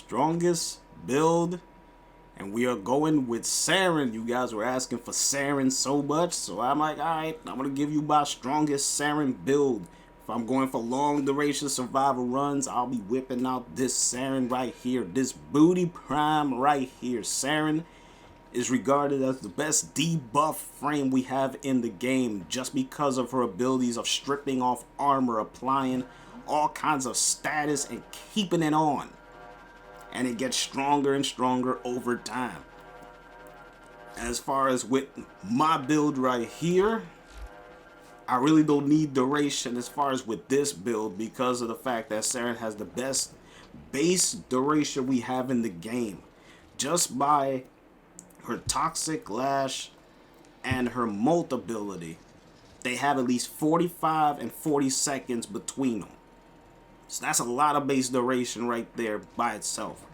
strongest build, and we are going with Saryn. You guys were asking for Saryn so much, so I'm like, alright, I'm gonna give you my strongest Saryn build. If I'm going for long duration survival runs, I'll be whipping out this Saryn right here, this booty prime right here. Saryn is regarded as the best debuff frame we have in the game just because of her abilities of stripping off armor, applying all kinds of status, and keeping it on. And it gets stronger and stronger over time. As far as with my build right here, I really don't need duration as far as with this build because of the fact that Saryn has the best base duration we have in the game. Just by her Toxic Lash and her Molt ability, they have at least 45 and 40 seconds between them. So that's a lot of base duration right there by itself.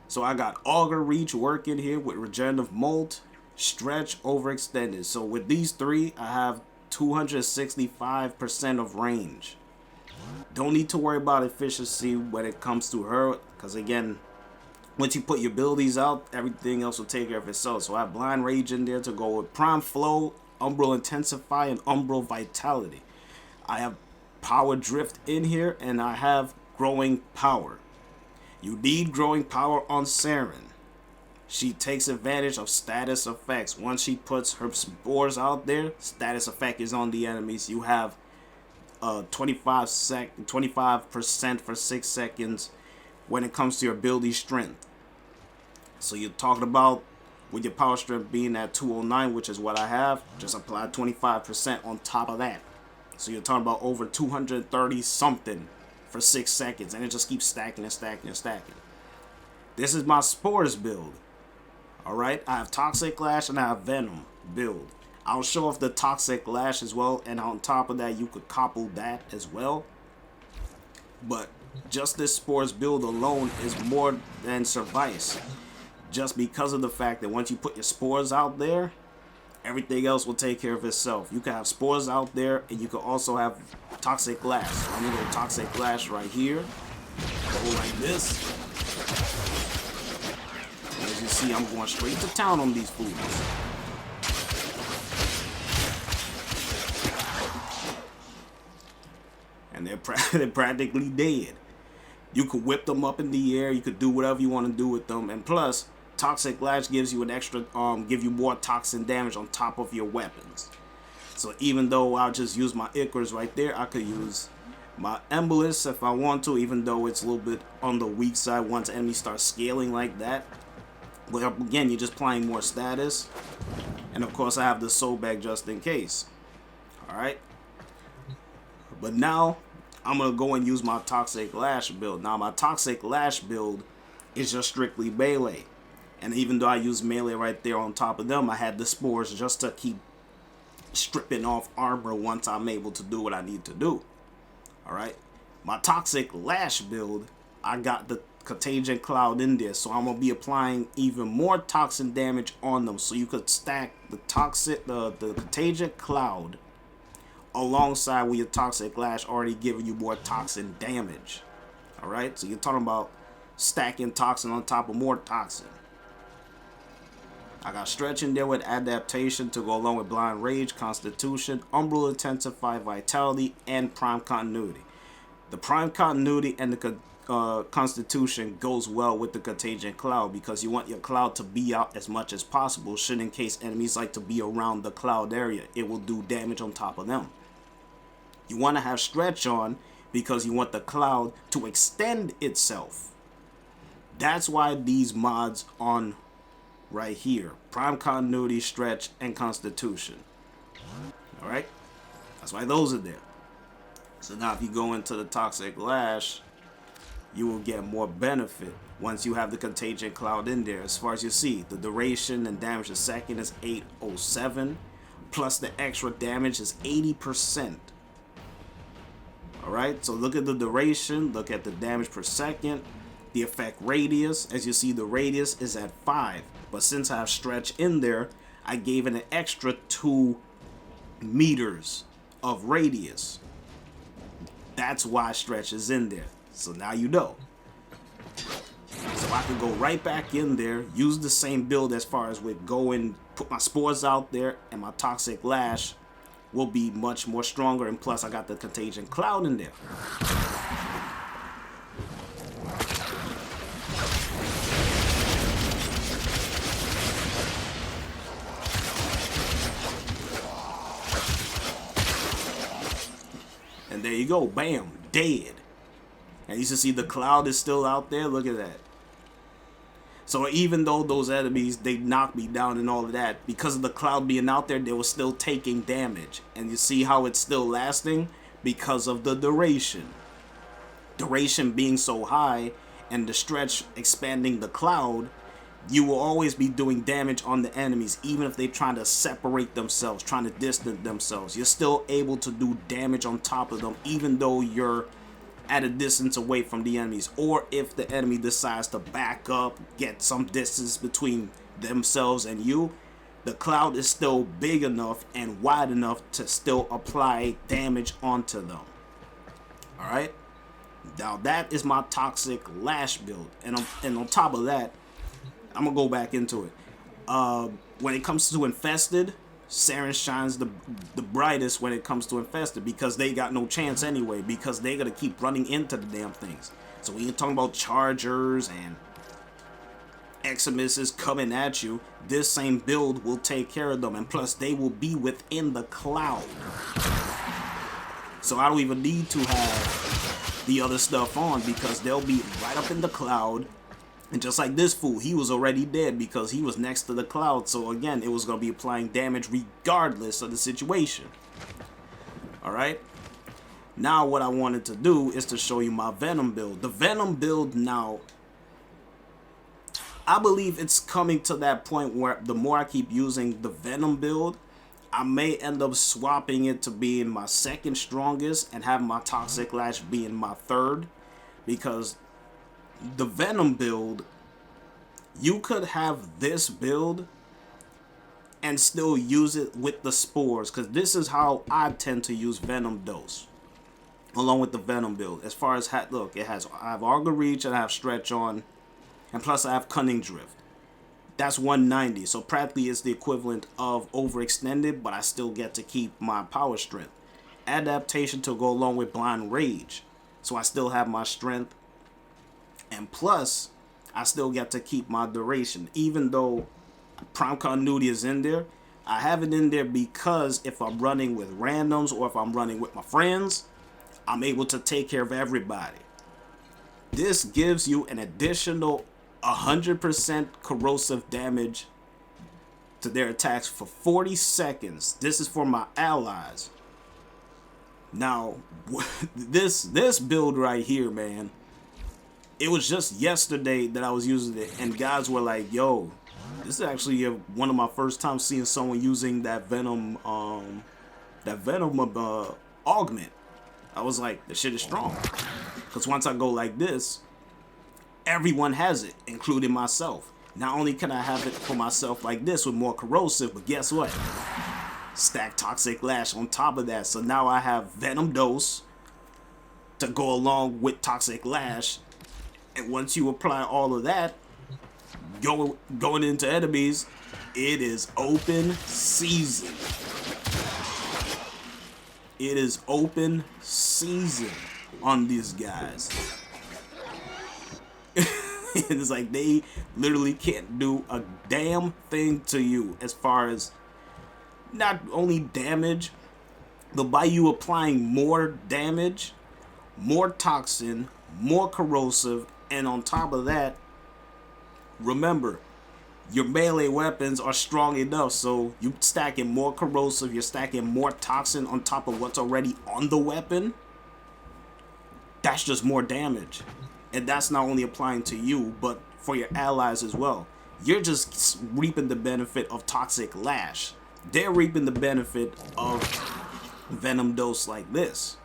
So I got Augur Reach working here with Regenerative Molt, Stretch, Overextended. So with these three, I have 265% of range. Don't need to worry about efficiency when it comes to her, because again, once you put your abilities out, everything else will take care of itself. So I have Blind Rage in there to go with Prime Flow, Umbral Intensify, and Umbral Vitality. I have Power Drift in here, and I have Growing Power. You need Growing Power on Saryn. She takes advantage of status effects. Once she puts her spores out there, status effect is on the enemies. You have 25% for 6 seconds when it comes to your ability strength. So you're talking about with your power strength being at 209, which is what I have, just apply 25% on top of that. So you're talking about over 230 something for 6 seconds, and it just keeps stacking and stacking and stacking. This is my Spores build. Alright, I have Toxic Lash and I have Venom build. I'll show off the Toxic Lash as well, and on top of that you could couple that as well. But just this Spores build alone is more than suffice, just because of the fact that once you put your spores out there, everything else will take care of itself. You can have spores out there, and you can also have Toxic Lash. So I'm gonna go Toxic Lash right here. Go like this. As you see, I'm going straight to town on these fools. And they're practically dead. You could whip them up in the air. You could do whatever you want to do with them. And plus, Toxic Lash gives you an extra, give you more toxin damage on top of your weapons. So even though I'll just use my Icarus right there, I could use my Embolus if I want to, even though it's a little bit on the weak side once enemies start scaling like that. But again, you're just applying more status. And of course, I have the Soul Bag just in case. Alright. But now, I'm going to go and use my Toxic Lash build. Now, my Toxic Lash build is just strictly melee. And even though I use melee right there on top of them, I had the spores just to keep stripping off armor once I'm able to do what I need to do. Alright. My Toxic Lash build, I got the Contagion Cloud in there. So I'm going to be applying even more toxin damage on them. So you could stack the Contagion Cloud alongside with your Toxic Lash already giving you more toxin damage. Alright. So you're talking about stacking toxin on top of more toxin. I got Stretch in there with Adaptation to go along with Blind Rage, Constitution, Umbral Intensify, Vitality, and Prime Continuity. The Prime Continuity and the Constitution goes well with the Contagion Cloud because you want your cloud to be out as much as possible. Should in case enemies like to be around the cloud area, it will do damage on top of them. You want to have Stretch on because you want the cloud to extend itself. That's why these mods on right here: Prime Continuity, Stretch, and Constitution. Alright? That's why those are there. So now if you go into the Toxic Lash, you will get more benefit once you have the Contagion Cloud in there. As far as you see, the duration and damage a second is 807, plus the extra damage is 80%. Alright, so look at the duration, look at the damage per second, the effect radius. As you see, the radius is at 5, but since I have Stretch in there, I gave it an extra 2 meters of radius. That's why Stretch is in there. So now you know. So I could go right back in there, use the same build as far as with going, put my spores out there, and my Toxic Lash will be much more stronger. And plus, I got the Contagion Cloud in there. And there you go, bam, dead. And you can see the cloud is still out there. Look at that. So even though those enemies, they knocked me down and all of that, because of the cloud being out there, they were still taking damage. And you see how it's still lasting? Because of the duration. Duration being so high and the stretch expanding the cloud, you will always be doing damage on the enemies, even if they're trying to separate themselves, trying to distance themselves. You're still able to do damage on top of them, even though you're at a distance away from the enemies. Or if the enemy decides to back up, get some distance between themselves and you, the cloud is still big enough and wide enough to still apply damage onto them. Alright? Now that is my Toxic Lash build. And on top of that, I'm gonna go back into it. When it comes to Infested, Saryn shines the brightest when it comes to Infested, because they got no chance anyway, because they're gonna keep running into the damn things. So when you're talking about Chargers and Eximuses coming at you, this same build will take care of them, and plus they will be within the cloud. So I don't even need to have the other stuff on, because they'll be right up in the cloud. And just like this fool, he was already dead because he was next to the cloud. So again, it was going to be applying damage regardless of the situation. Alright. Now what I wanted to do is to show you my Venom build. The Venom build now, I believe it's coming to that point where the more I keep using the Venom build, I may end up swapping it to being my second strongest and having my Toxic Lash being my third. Because the Venom build, you could have this build and still use it with the spores, because this is how I tend to use Venom Dose along with the Venom build. As far as look, I have Auger Reach and I have Stretch on, and plus I have Cunning Drift. That's 190, so practically it's the equivalent of Overextended, but I still get to keep my Power Strength. Adaptation to go along with Blind Rage, so I still have my strength. And plus, I still get to keep my duration. Even though Prime Continuity is in there, I have it in there because if I'm running with randoms or if I'm running with my friends, I'm able to take care of everybody. This gives you an additional 100% corrosive damage to their attacks for 40 seconds. This is for my allies. Now, this build right here, man, it was just yesterday that I was using it, and guys were like, yo, this is actually one of my first times seeing someone using that Venom augment. I was like, this shit is strong. Because once I go like this, everyone has it, including myself. Not only can I have it for myself like this with more corrosive, but guess what? Stack Toxic Lash on top of that. So now I have Venom Dose to go along with Toxic Lash. And once you apply all of that, going into enemies, it is open season. It is open season on these guys. It's like they literally can't do a damn thing to you as far as not only damage, but by you applying more damage, more toxin, more corrosive, and on top of that, remember, your melee weapons are strong enough, so you stacking more corrosive, you're stacking more toxin on top of what's already on the weapon. That's just more damage. And that's not only applying to you, but for your allies as well. You're just reaping the benefit of Toxic Lash. They're reaping the benefit of Venom Dose like this.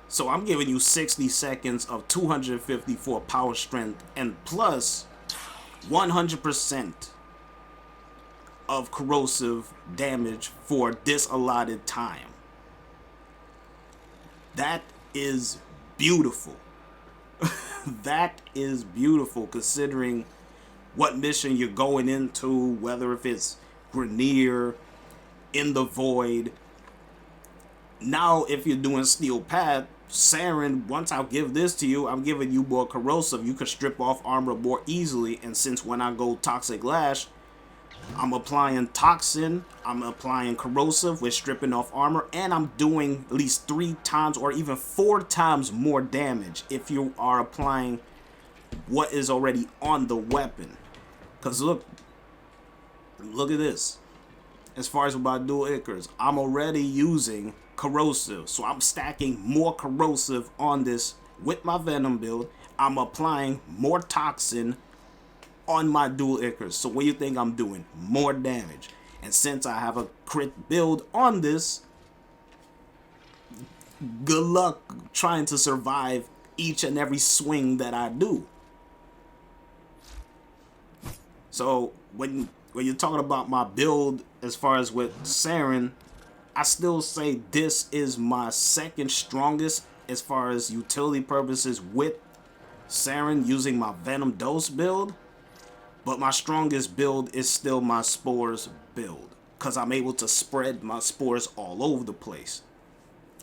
So I'm giving you 60 seconds of 254 power strength and plus 100% of corrosive damage for this allotted time. That is beautiful. That is beautiful considering what mission you're going into, whether if it's Grenier, in the Void. Now, if you're doing Steel Path, Saryn, once I give this to you, I'm giving you more corrosive. You can strip off armor more easily. And since when I go Toxic Lash, I'm applying Toxin, I'm applying corrosive with stripping off armor, and I'm doing at least 3 times or even 4 times more damage if you are applying what is already on the weapon. Because look at this. As far as my dual Icarus, I'm already using corrosive, so I'm stacking more corrosive on this with my Venom build. I'm applying more Toxin on my dual Icarus. So what do you think I'm doing? More damage. And since I have a crit build on this, good luck trying to survive each and every swing that I do. So when you're talking about my build as far as with Saryn, I still say this is my second strongest as far as utility purposes with Saryn using my Venom Dose build. But my strongest build is still my Spores build, because I'm able to spread my Spores all over the place.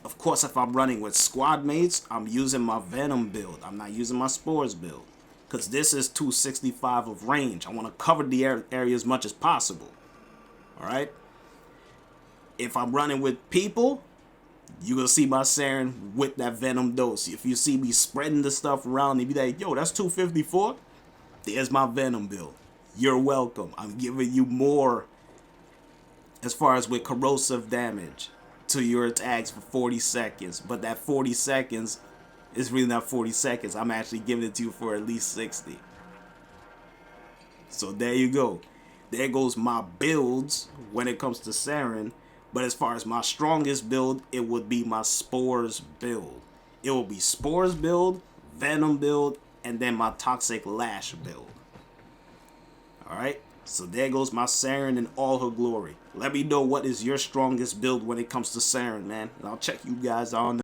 Of course, if I'm running with squad mates, I'm using my Venom build. I'm not using my Spores build, because this is 265 of range. I want to cover the area as much as possible. Alright? If I'm running with people, you're going to see my Saryn with that Venom Dose. If you see me spreading the stuff around and be like, yo, that's 254. There's my Venom build. You're welcome. I'm giving you more as far as with corrosive damage to your attacks for 40 seconds. But that 40 seconds is really not 40 seconds. I'm actually giving it to you for at least 60. So there you go. There goes my builds when it comes to Saryn. But as far as my strongest build, it would be my Spores build. It will be Spores build, Venom build, and then my Toxic Lash build. Alright, so there goes my Saryn in all her glory. Let me know what is your strongest build when it comes to Saryn, man. And I'll check you guys on